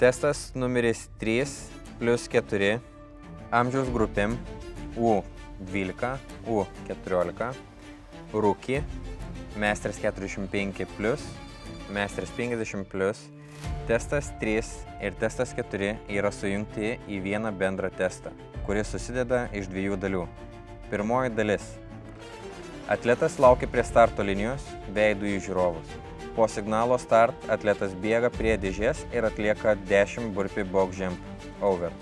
Testas numeris 3 plus 4 amžiaus grupėm U12, U14, rookie, meistras 45 plus, meistras 50 plus. Testas 3 ir testas 4 yra sujungti į vieną bendrą testą, kuris susideda iš dviejų dalių. Pirmoji dalis. Atletas laukia prie starto linijos, veidu į žiūrovus. Po signalo start atletas bėga prie dėžės ir atlieka 10 burpee box jump over.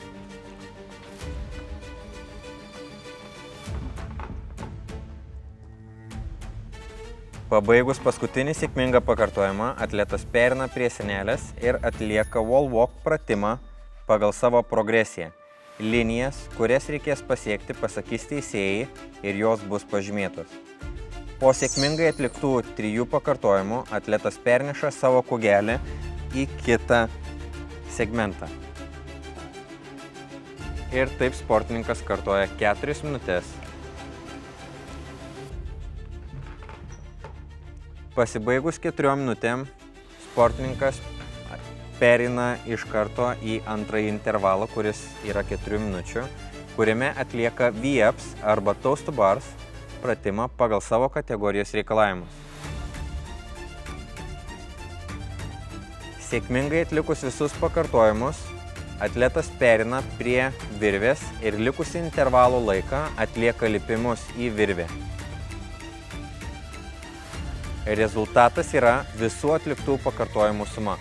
Pabaigus paskutinį sėkmingą pakartojimą, atletas pereina prie sienelės ir atlieka wall walk pratimą pagal savo progresiją. Linijas, kurias reikės pasiekti, pasakys teisėjai ir jos bus pažymėtos. Po sėkmingai atliktų 3 pakartojimų, atletas perneša savo kūgelį į kitą segmentą. Ir taip sportininkas kartoja 4 minutės. Pasibaigus 4 minutėm, sportininkas pereina iš karto į antrąjį intervalą, kuris yra 4 minučių, kuriame atlieka V-ups arba toes to bars pratimą pagal savo kategorijos reikalavimus. Sėkmingai atlikus visus pakartojimus, atletas pereina prie virvės ir likusį intervalo laiką atlieka lipimus į virvę. Rezultatas yra visų atliktų pakartojimų suma.